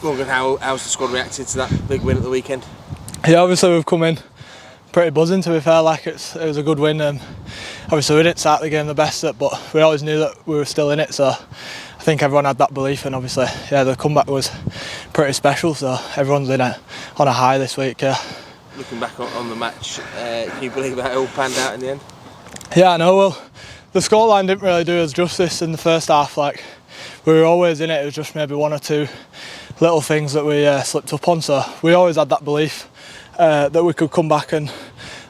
Morgan, how's the squad reacted to that big win at the weekend? Yeah, obviously we've come in pretty buzzing, to be fair. It was a good win. Obviously we didn't start the game the best, but we always knew that we were still in it, so I think everyone had that belief, and obviously the comeback was pretty special, so everyone's on a high this week. Looking back on the match, can you believe how it all panned out in the end? Yeah, I know. Well, the scoreline didn't really do us justice in the first half. We were always in it. It was just maybe one or two little things that we slipped up on. So we always had that belief that we could come back and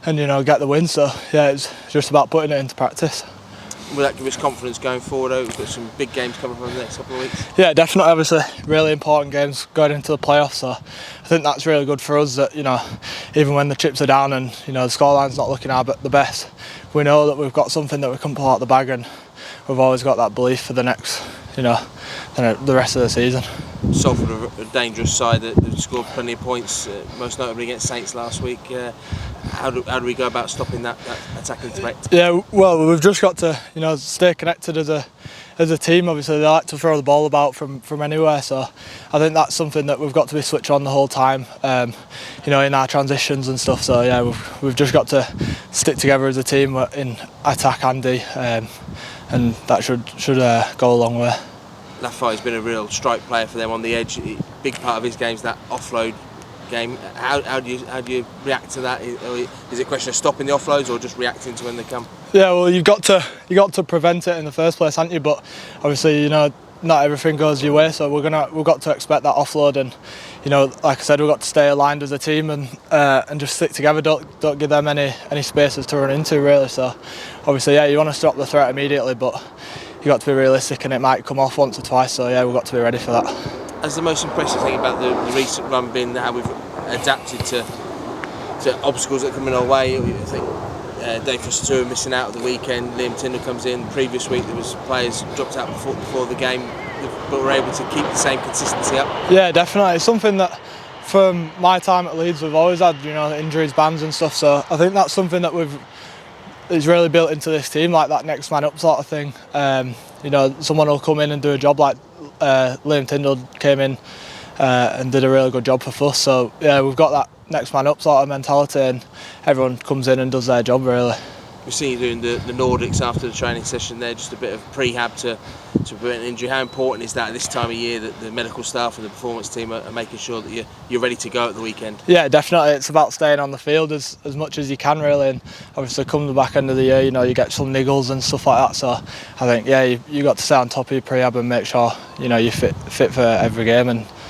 get the win. So yeah, it's just about putting it into practice. Will that give us confidence going forward? We've got some big games coming up over the next couple of weeks. Yeah, definitely. Obviously, really important games going into the playoffs. So I think that's really good for us. That even when the chips are down and the scoreline's not looking the best, we know that we've got something that we can pull out the bag, and we've always got that belief for the next, the rest of the season. Salford are a dangerous side that scored plenty of points, most notably against Saints last week. How do we go about stopping that attacking threat? Yeah, well, we've just got to stay connected as a team. Obviously, they like to throw the ball about from anywhere, so I think that's something that we've got to be switched on the whole time. In our transitions and stuff. So yeah, we've just got to stick together as a team in attack and D, and that should go a long way. Lafayette's been a real strike player for them on the edge. Big part of his game is that offload game. How do you react to that? Is it a question of stopping the offloads or just reacting to when they come? Yeah, well, you've got to prevent it in the first place, haven't you? But obviously, not everything goes your way, so we've got to expect that offload, and like I said, we've got to stay aligned as a team and just stick together. Don't give them any spaces to run into, really. So obviously, yeah, you want to stop the threat immediately, but you got to be realistic, and it might come off once or twice. So yeah, we've got to be ready for that. As the most impressive thing about the recent run been how we've adapted to obstacles that come in our way. I think Dave Foster missing out at the weekend. Liam Tyndall comes in. The previous week there was players dropped out before the game, but were able to keep the same consistency up. Yeah, definitely. It's something that from my time at Leeds we've always had, injuries, bans and stuff. So I think that's something that is really built into this team, like that next man up sort of thing. Someone will come in and do a job like Liam Tyndall came in and did a really good job for Fuss. So yeah, we've got that next man up sort of mentality, and everyone comes in and does their job really. We've seen you doing the Nordics after the training session there, just a bit of prehab to prevent injury. How important is that at this time of year that the medical staff and the performance team are making sure that you're ready to go at the weekend? Yeah, definitely. It's about staying on the field as much as you can, really. And obviously, come the back end of the year, you get some niggles and stuff like that. So I think, yeah, you got to stay on top of your prehab and make sure you're fit for every game. And